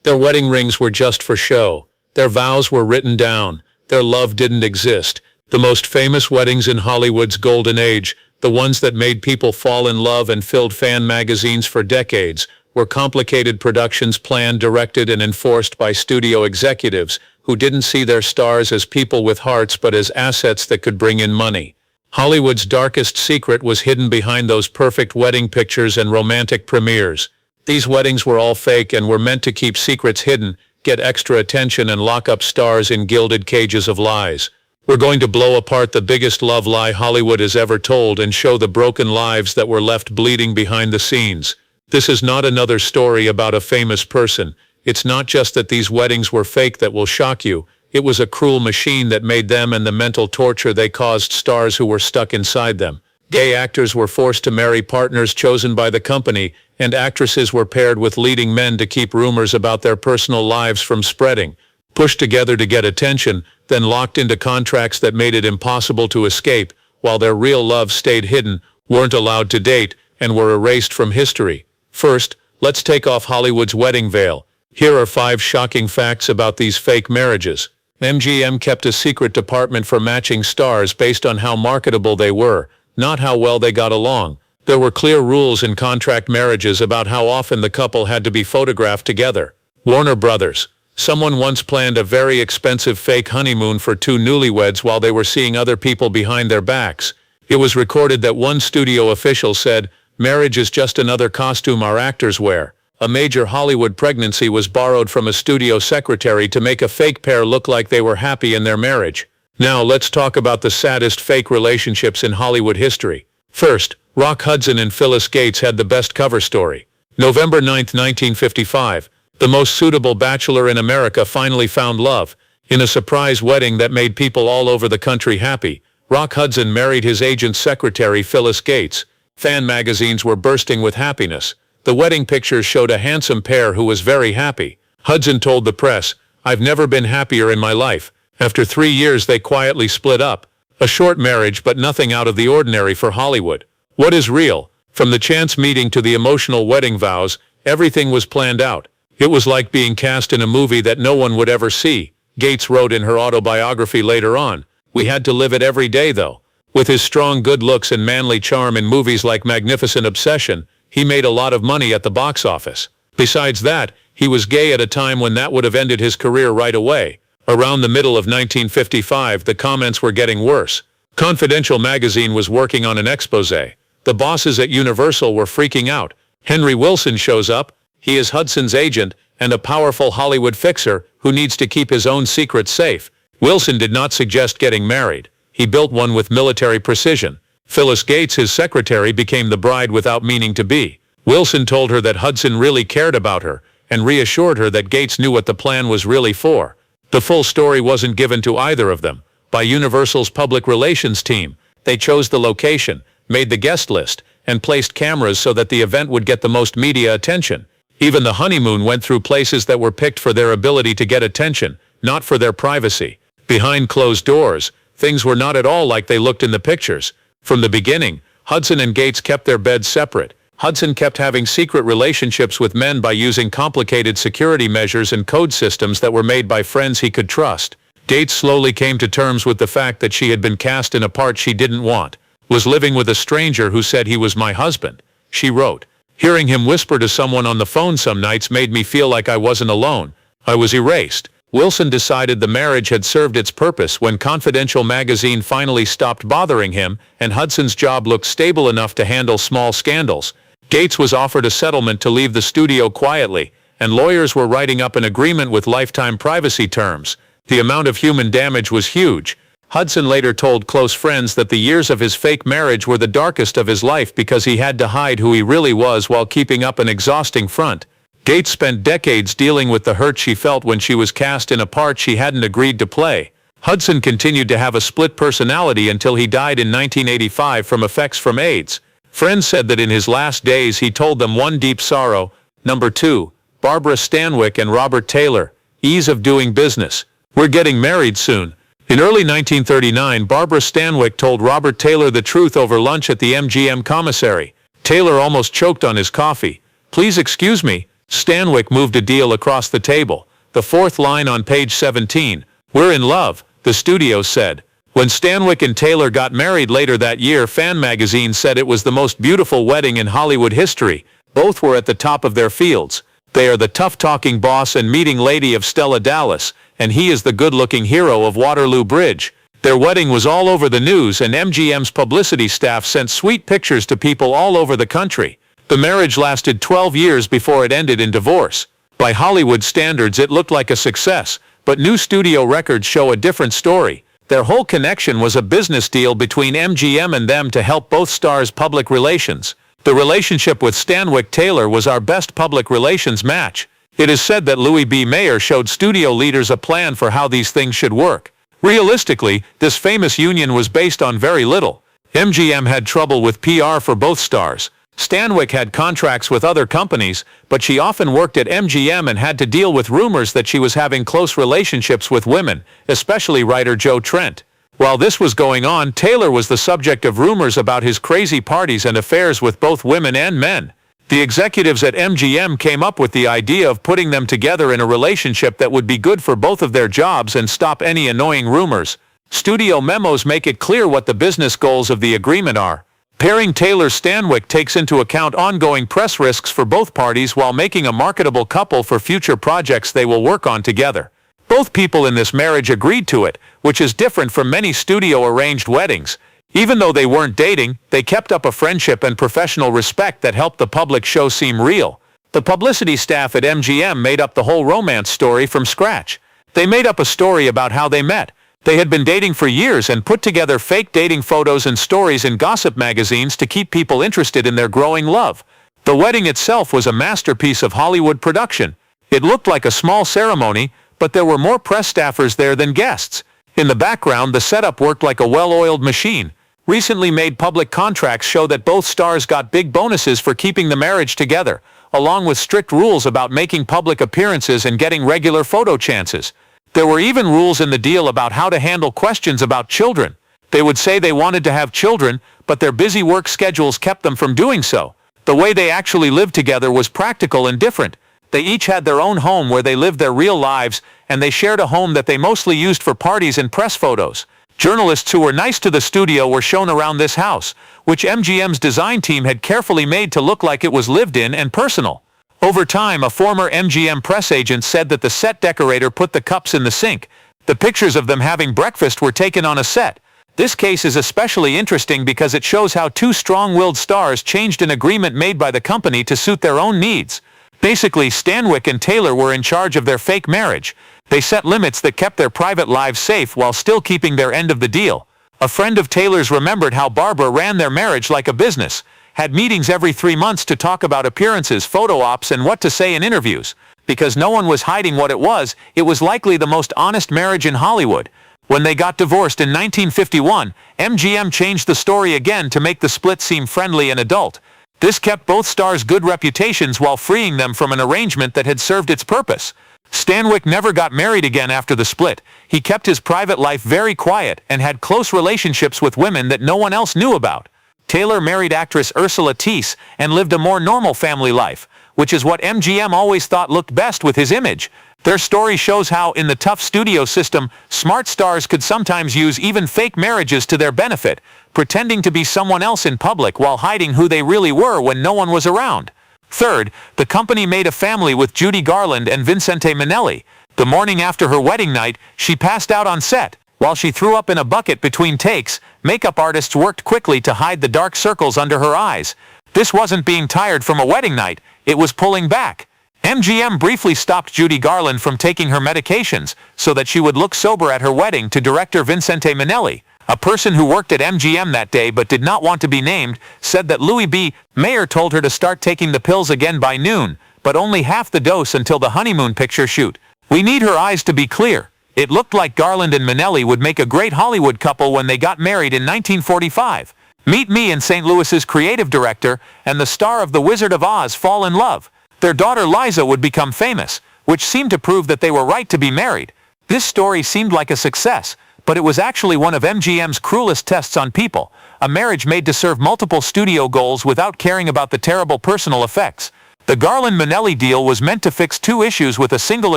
Their wedding rings were just for show. Their vows were written down. Their love didn't exist. The most famous weddings in Hollywood's golden age, the ones that made people fall in love and filled fan magazines for decades, were complicated productions planned, directed, and enforced by studio executives who didn't see their stars as people with hearts but as assets that could bring in money. Hollywood's darkest secret was hidden behind those perfect wedding pictures and romantic premieres. These weddings were all fake and were meant to keep secrets hidden, get extra attention, and lock up stars in gilded cages of lies. We're going to blow apart the biggest love lie Hollywood has ever told and show the broken lives that were left bleeding behind the scenes. This is not another story about a famous person. It's not just that these weddings were fake that will shock you. It was a cruel machine that made them and the mental torture they caused stars who were stuck inside them. Gay actors were forced to marry partners chosen by the company, and actresses were paired with leading men to keep rumors about their personal lives from spreading. Pushed together to get attention, then locked into contracts that made it impossible to escape, while their real love stayed hidden, weren't allowed to date, and were erased from history. First, let's take off Hollywood's wedding veil. Here are 5 shocking facts about these fake marriages. MGM kept a secret department for matching stars based on how marketable they were, not how well they got along. There were clear rules in contract marriages about how often the couple had to be photographed together. Warner Brothers. Someone once planned a very expensive fake honeymoon for 2 newlyweds while they were seeing other people behind their backs. It was recorded that one studio official said, "Marriage is just another costume our actors wear." A major Hollywood pregnancy was borrowed from a studio secretary to make a fake pair look like they were happy in their marriage. Now let's talk about the saddest fake relationships in Hollywood history. First, Rock Hudson and Phyllis Gates had the best cover story. November 9, 1955. The most suitable bachelor in America finally found love. In a surprise wedding that made people all over the country happy, Rock Hudson married his agent's secretary Phyllis Gates. Fan magazines were bursting with happiness. The wedding pictures showed a handsome pair who was very happy. Hudson told the press, "I've never been happier in my life." After 3 years they quietly split up. A short marriage but nothing out of the ordinary for Hollywood. What is real? From the chance meeting to the emotional wedding vows, everything was planned out. It was like being cast in a movie that no one would ever see. Gates wrote in her autobiography later on, "We had to live it every day though." With his strong good looks and manly charm in movies like Magnificent Obsession, he made a lot of money at the box office. Besides that, he was gay at a time when that would have ended his career right away. Around the middle of 1955, the comments were getting worse. Confidential magazine was working on an exposé. The bosses at Universal were freaking out. Henry Wilson shows up. He is Hudson's agent and a powerful Hollywood fixer who needs to keep his own secrets safe. Wilson did not suggest getting married. He built one with military precision. Phyllis Gates, his secretary, became the bride without meaning to be. Wilson told her that Hudson really cared about her and reassured her that Gates knew what the plan was really for. The full story wasn't given to either of them. By Universal's public relations team, they chose the location, made the guest list, and placed cameras so that the event would get the most media attention. Even the honeymoon went through places that were picked for their ability to get attention, not for their privacy. Behind closed doors, things were not at all like they looked in the pictures. From the beginning, Hudson and Gates kept their beds separate. Hudson kept having secret relationships with men by using complicated security measures and code systems that were made by friends he could trust. Gates slowly came to terms with the fact that she had been cast in a part she didn't want, was living with a stranger who said he was my husband. She wrote, "Hearing him whisper to someone on the phone some nights made me feel like I wasn't alone. I was erased." Wilson decided the marriage had served its purpose when Confidential magazine finally stopped bothering him and Hudson's job looked stable enough to handle small scandals. Gates was offered a settlement to leave the studio quietly, and lawyers were writing up an agreement with lifetime privacy terms. The amount of human damage was huge. Hudson later told close friends that the years of his fake marriage were the darkest of his life because he had to hide who he really was while keeping up an exhausting front. Gates spent decades dealing with the hurt she felt when she was cast in a part she hadn't agreed to play. Hudson continued to have a split personality until he died in 1985 from effects from AIDS. Friends said that in his last days he told them one deep sorrow. Number 2, Barbara Stanwyck and Robert Taylor. Ease of doing business. "We're getting married soon." In early 1939, Barbara Stanwyck told Robert Taylor the truth over lunch at the MGM commissary. Taylor almost choked on his coffee. "Please excuse me," Stanwyck moved a deal across the table. The fourth line on page 17. "We're in love," the studio said. When Stanwyck and Taylor got married later that year, Fan magazine said it was the most beautiful wedding in Hollywood history. Both were at the top of their fields. They are the tough-talking boss and meeting lady of Stella Dallas, and he is the good-looking hero of Waterloo Bridge. Their wedding was all over the news, and MGM's publicity staff sent sweet pictures to people all over the country. The marriage lasted 12 years before it ended in divorce. By Hollywood standards, it looked like a success, but new studio records show a different story. Their whole connection was a business deal between MGM and them to help both stars' public relations. The relationship with Stanwyck Taylor was our best public relations match. It is said that Louis B. Mayer showed studio leaders a plan for how these things should work. Realistically, this famous union was based on very little. MGM had trouble with PR for both stars. Stanwyck had contracts with other companies, but she often worked at MGM and had to deal with rumors that she was having close relationships with women, especially writer Joe Trent. While this was going on, Taylor was the subject of rumors about his crazy parties and affairs with both women and men. The executives at MGM came up with the idea of putting them together in a relationship that would be good for both of their jobs and stop any annoying rumors. Studio memos make it clear what the business goals of the agreement are. Pairing Taylor-Stanwyck takes into account ongoing press risks for both parties while making a marketable couple for future projects they will work on together. Both people in this marriage agreed to it, which is different from many studio-arranged weddings. Even though they weren't dating, they kept up a friendship and professional respect that helped the public show seem real. The publicity staff at MGM made up the whole romance story from scratch. They made up a story about how they met. They had been dating for years and put together fake dating photos and stories in gossip magazines to keep people interested in their growing love. The wedding itself was a masterpiece of Hollywood production. It looked like a small ceremony, but there were more press staffers there than guests. In the background, the setup worked like a well-oiled machine. Recently made public contracts show that both stars got big bonuses for keeping the marriage together, along with strict rules about making public appearances and getting regular photo chances. There were even rules in the deal about how to handle questions about children. They would say they wanted to have children, but their busy work schedules kept them from doing so. The way they actually lived together was practical and different. They each had their own home where they lived their real lives, and they shared a home that they mostly used for parties and press photos. Journalists who were nice to the studio were shown around this house, which MGM's design team had carefully made to look like it was lived in and personal. Over time, a former MGM press agent said that the set decorator put the cups in the sink. The pictures of them having breakfast were taken on a set. This case is especially interesting because it shows how two strong-willed stars changed an agreement made by the company to suit their own needs. Basically, Stanwyck and Taylor were in charge of their fake marriage. They set limits that kept their private lives safe while still keeping their end of the deal. A friend of Taylor's remembered how Barbara ran their marriage like a business, had meetings every 3 months to talk about appearances, photo ops, and what to say in interviews. Because no one was hiding what it was likely the most honest marriage in Hollywood. When they got divorced in 1951, MGM changed the story again to make the split seem friendly and adult. This kept both stars' good reputations while freeing them from an arrangement that had served its purpose. Stanwyck never got married again after the split. He kept his private life very quiet and had close relationships with women that no one else knew about. Taylor married actress Ursula Tease and lived a more normal family life, which is what MGM always thought looked best with his image. Their story shows how, in the tough studio system, smart stars could sometimes use even fake marriages to their benefit, pretending to be someone else in public while hiding who they really were when no one was around. Third, the company made a family with Judy Garland and Vincente Minnelli. The morning after her wedding night, she passed out on set. While she threw up in a bucket between takes, makeup artists worked quickly to hide the dark circles under her eyes. This wasn't being tired from a wedding night, it was pulling back. MGM briefly stopped Judy Garland from taking her medications so that she would look sober at her wedding to director Vincente Minnelli. A person who worked at MGM that day but did not want to be named said that Louis B. Mayer told her to start taking the pills again by noon, but only half the dose until the honeymoon picture shoot. We need her eyes to be clear. It looked like Garland and Minnelli would make a great Hollywood couple when they got married in 1945. Meet Me and St. Louis's creative director and the star of The Wizard of Oz fall in love. Their daughter Liza would become famous, which seemed to prove that they were right to be married. This story seemed like a success, but it was actually one of MGM's cruelest tests on people, a marriage made to serve multiple studio goals without caring about the terrible personal effects. The Garland-Minnelli deal was meant to fix two issues with a single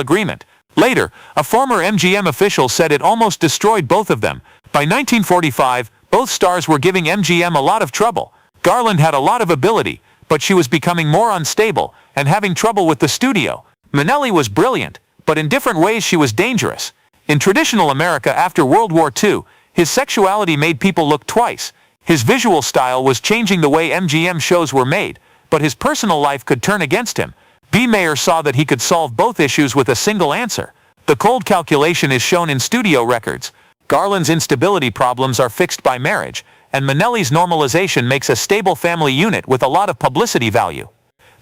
agreement. Later, a former MGM official said it almost destroyed both of them. By 1945, both stars were giving MGM a lot of trouble. Garland had a lot of ability, but she was becoming more unstable and having trouble with the studio. Minnelli was brilliant, but in different ways she was dangerous. In traditional America after World War II, his sexuality made people look twice. His visual style was changing the way MGM shows were made, but his personal life could turn against him. B. Mayer saw that he could solve both issues with a single answer. The cold calculation is shown in studio records. Garland's instability problems are fixed by marriage, and Minnelli's normalization makes a stable family unit with a lot of publicity value.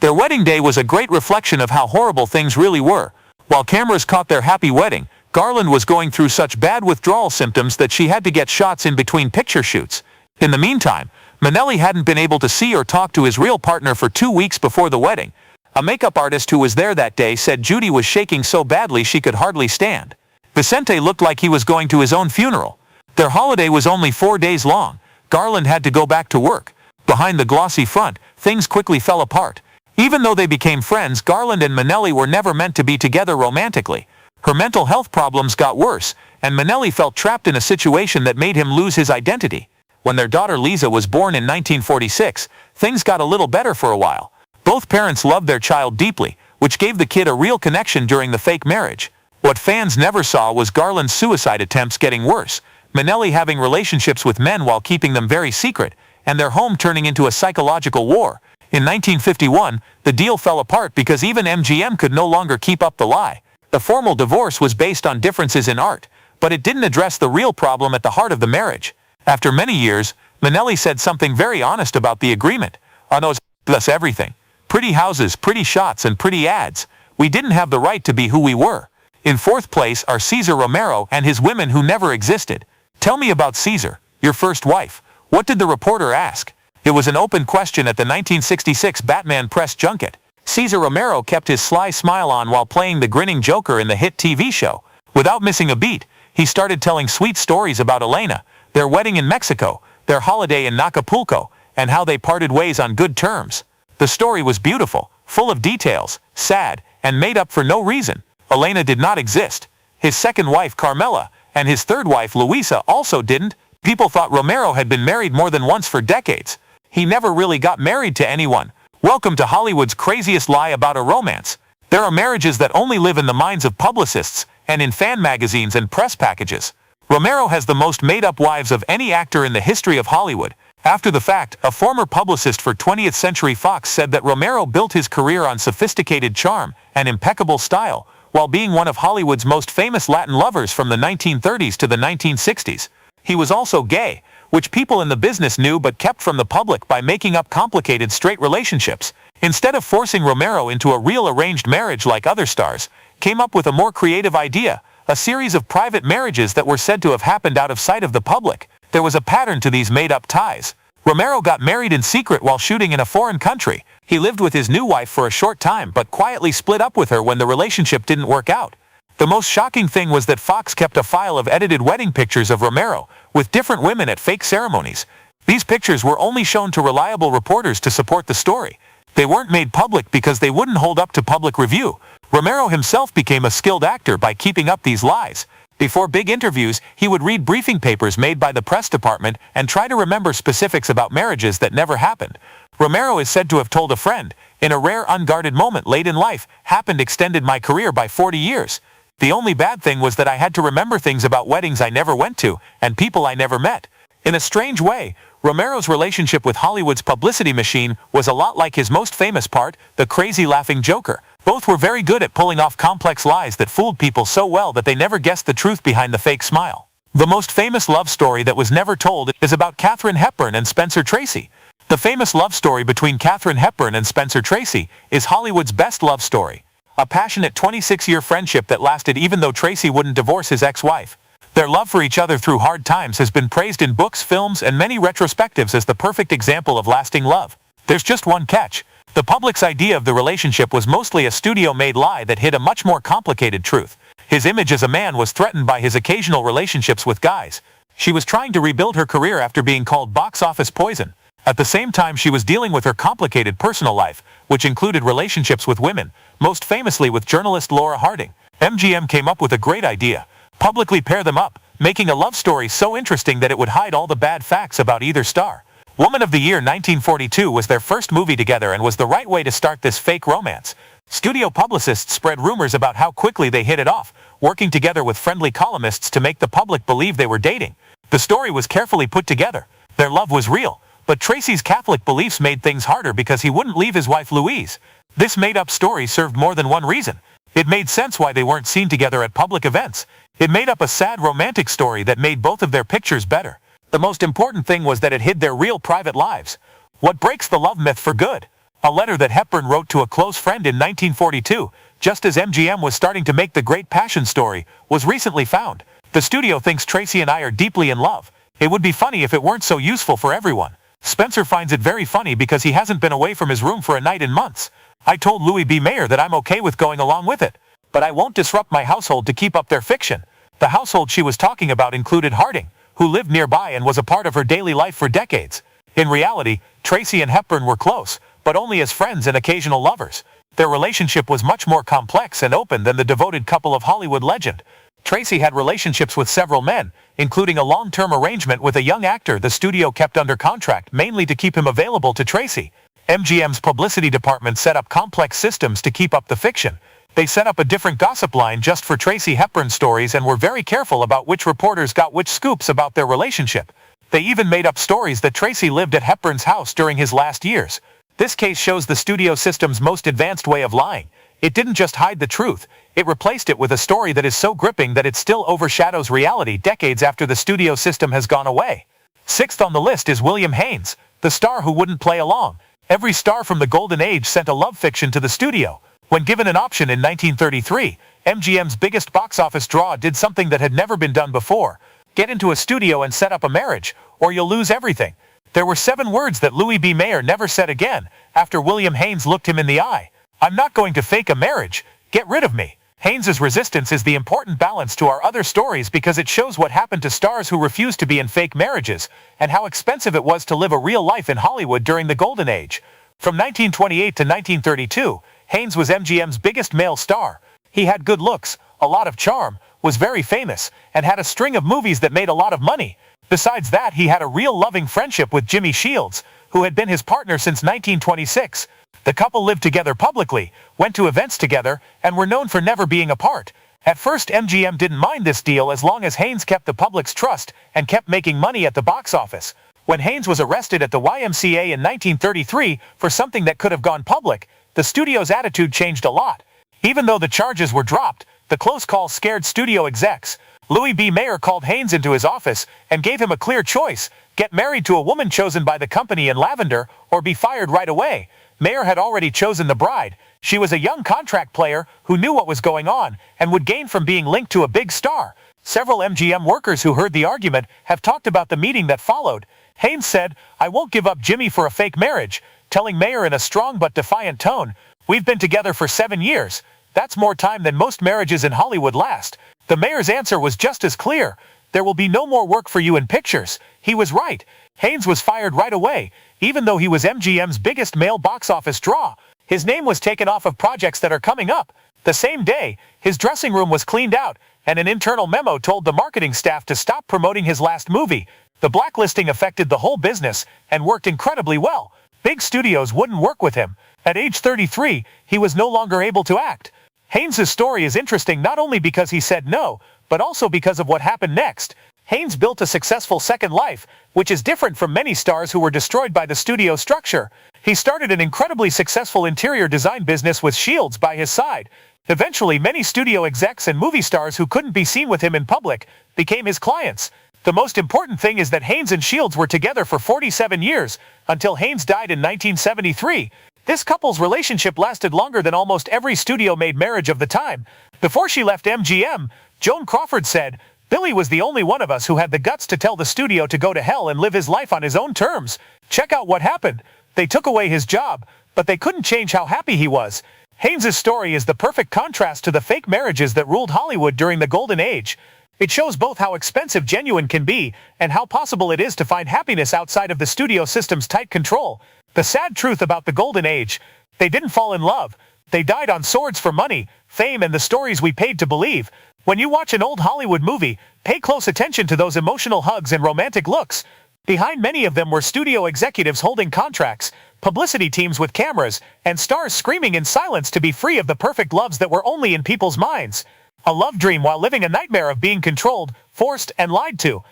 Their wedding day was a great reflection of how horrible things really were. While cameras caught their happy wedding, Garland was going through such bad withdrawal symptoms that she had to get shots in between picture shoots. In the meantime, Minnelli hadn't been able to see or talk to his real partner for 2 weeks before the wedding. A makeup artist who was there that day said Judy was shaking so badly she could hardly stand. Vicente looked like he was going to his own funeral. Their holiday was only 4 days long. Garland had to go back to work. Behind the glossy front, things quickly fell apart. Even though they became friends, Garland and Minnelli were never meant to be together romantically. Her mental health problems got worse, and Minnelli felt trapped in a situation that made him lose his identity. When their daughter Lisa was born in 1946, things got a little better for a while. Both parents loved their child deeply, which gave the kid a real connection during the fake marriage. What fans never saw was Garland's suicide attempts getting worse, Minnelli having relationships with men while keeping them very secret, and their home turning into a psychological war. In 1951, the deal fell apart because even MGM could no longer keep up the lie. The formal divorce was based on differences in art, but it didn't address the real problem at the heart of the marriage. After many years, Minnelli said something very honest about the agreement. "On those us everything. Pretty houses, pretty shots, and pretty ads. We didn't have the right to be who we were." In fourth place are Cesar Romero and his women who never existed. "Tell me about Cesar, your first wife." What did the reporter ask? It was an open question at the 1966 Batman press junket. Cesar Romero kept his sly smile on while playing the grinning Joker in the hit TV show. Without missing a beat, he started telling sweet stories about Elena, their wedding in Mexico, their holiday in Acapulco, and how they parted ways on good terms. The story was beautiful, full of details, sad, and made up for no reason. Elena did not exist. His second wife, Carmela, and his third wife, Luisa, also didn't. People thought Romero had been married more than once for decades. He never really got married to anyone. Welcome to Hollywood's craziest lie about a romance. There are marriages that only live in the minds of publicists and in fan magazines and press packages. Romero has the most made-up wives of any actor in the history of Hollywood. After the fact, a former publicist for 20th Century Fox said that Romero built his career on sophisticated charm and impeccable style, while being one of Hollywood's most famous Latin lovers from the 1930s to the 1960s. He was also gay, which people in the business knew but kept from the public by making up complicated straight relationships. Instead of forcing Romero into a real arranged marriage like other stars, came up with a more creative idea, a series of private marriages that were said to have happened out of sight of the public. There was a pattern to these made-up ties. Romero got married in secret while shooting in a foreign country. He lived with his new wife for a short time but quietly split up with her when the relationship didn't work out. The most shocking thing was that Fox kept a file of edited wedding pictures of Romero, with different women at fake ceremonies. These pictures were only shown to reliable reporters to support the story. They weren't made public because they wouldn't hold up to public review. Romero himself became a skilled actor by keeping up these lies. Before big interviews, he would read briefing papers made by the press department and try to remember specifics about marriages that never happened. Romero is said to have told a friend, "In a rare unguarded moment late in life, happened extended my career by 40 years. The only bad thing was that I had to remember things about weddings I never went to and people I never met." In a strange way, Romero's relationship with Hollywood's publicity machine was a lot like his most famous part, the crazy laughing Joker. Both were very good at pulling off complex lies that fooled people so well that they never guessed the truth behind the fake smile. The most famous love story that was never told is about Katharine Hepburn and Spencer Tracy. The famous love story between Katharine Hepburn and Spencer Tracy is Hollywood's best love story. A passionate 26-year friendship that lasted even though Tracy wouldn't divorce his ex-wife. Their love for each other through hard times has been praised in books, films, and many retrospectives as the perfect example of lasting love. There's just one catch. The public's idea of the relationship was mostly a studio-made lie that hid a much more complicated truth. His image as a man was threatened by his occasional relationships with guys. She was trying to rebuild her career after being called box office poison. At the same time, she was dealing with her complicated personal life, which included relationships with women, most famously with journalist Laura Harding. MGM came up with a great idea: publicly pair them up, making a love story so interesting that it would hide all the bad facts about either star. Woman of the Year 1942 was their first movie together and was the right way to start this fake romance. Studio publicists spread rumors about how quickly they hit it off, working together with friendly columnists to make the public believe they were dating. The story was carefully put together. Their love was real, but Tracy's Catholic beliefs made things harder because he wouldn't leave his wife Louise. This made-up story served more than one reason. It made sense why they weren't seen together at public events. It made up a sad romantic story that made both of their pictures better. The most important thing was that it hid their real private lives. What breaks the love myth for good? A letter that Hepburn wrote to a close friend in 1942, just as MGM was starting to make the great passion story, was recently found. The studio thinks Tracy and I are deeply in love. It would be funny if it weren't so useful for everyone. Spencer finds it very funny because he hasn't been away from his room for a night in months. I told Louis B. Mayer that I'm okay with going along with it, but I won't disrupt my household to keep up their fiction. The household she was talking about included Harding, who lived nearby and was a part of her daily life for decades. In reality, Tracy and Hepburn were close, but only as friends and occasional lovers. Their relationship was much more complex and open than the devoted couple of Hollywood legend. Tracy had relationships with several men, including a long-term arrangement with a young actor the studio kept under contract mainly to keep him available to Tracy. MGM's publicity department set up complex systems to keep up the fiction. They set up a different gossip line just for Tracy Hepburn stories and were very careful about which reporters got which scoops about their relationship. They even made up stories that Tracy lived at Hepburn's house during his last years. This case shows the studio system's most advanced way of lying. It didn't just hide the truth, it replaced it with a story that is so gripping that it still overshadows reality decades after the studio system has gone away. Sixth on the list is William Haynes, the star who wouldn't play along. Every star from the Golden Age sent a love fiction to the studio. When given an option in 1933, MGM's biggest box office draw did something that had never been done before: get into a studio and set up a marriage, or you'll lose everything. There were 7 words that Louis B. Mayer never said again after William Haynes looked him in the eye. I'm not going to fake a marriage. Get rid of me. Haynes's resistance is the important balance to our other stories because it shows what happened to stars who refused to be in fake marriages and how expensive it was to live a real life in Hollywood during the Golden Age. From 1928 to 1932, Haynes was MGM's biggest male star. He had good looks, a lot of charm, was very famous, and had a string of movies that made a lot of money. Besides that, he had a real loving friendship with Jimmy Shields, who had been his partner since 1926. The couple lived together publicly, went to events together, and were known for never being apart. At first, MGM didn't mind this deal as long as Haynes kept the public's trust and kept making money at the box office. When Haynes was arrested at the YMCA in 1933 for something that could have gone public, the studio's attitude changed a lot. Even though the charges were dropped, the close call scared studio execs. Louis B. Mayer called Haynes into his office and gave him a clear choice: get married to a woman chosen by the company in lavender, or be fired right away. Mayer had already chosen the bride. She was a young contract player who knew what was going on and would gain from being linked to a big star. Several MGM workers who heard the argument have talked about the meeting that followed. Haynes said, "I won't give up Jimmy for a fake marriage," telling Mayer in a strong but defiant tone, "We've been together for 7 years. That's more time than most marriages in Hollywood last." The mayor's answer was just as clear: "There will be no more work for you in pictures." He was right. Haynes was fired right away, even though he was MGM's biggest male box office draw. His name was taken off of projects that are coming up. The same day, his dressing room was cleaned out, and an internal memo told the marketing staff to stop promoting his last movie. The blacklisting affected the whole business and worked incredibly well. Big studios wouldn't work with him. At age 33, he was no longer able to act. Haynes' story is interesting not only because he said no, but also because of what happened next. Haynes built a successful second life, which is different from many stars who were destroyed by the studio structure. He started an incredibly successful interior design business with Shields by his side. Eventually, many studio execs and movie stars who couldn't be seen with him in public became his clients. The most important thing is that Haynes and Shields were together for 47 years, until Haynes died in 1973. This couple's relationship lasted longer than almost every studio-made marriage of the time. Before she left MGM, Joan Crawford said, "Billy was the only one of us who had the guts to tell the studio to go to hell and live his life on his own terms. Check out what happened. They took away his job, but they couldn't change how happy he was." Haynes' story is the perfect contrast to the fake marriages that ruled Hollywood during the Golden Age. It shows both how expensive genuine can be and how possible it is to find happiness outside of the studio system's tight control. The sad truth about the Golden Age: they didn't fall in love. They died on swords for money, fame, and the stories we paid to believe. When you watch an old Hollywood movie, pay close attention to those emotional hugs and romantic looks. Behind many of them were studio executives holding contracts, publicity teams with cameras, and stars screaming in silence to be free of the perfect loves that were only in people's minds. A love dream while living a nightmare of being controlled, forced, and lied to.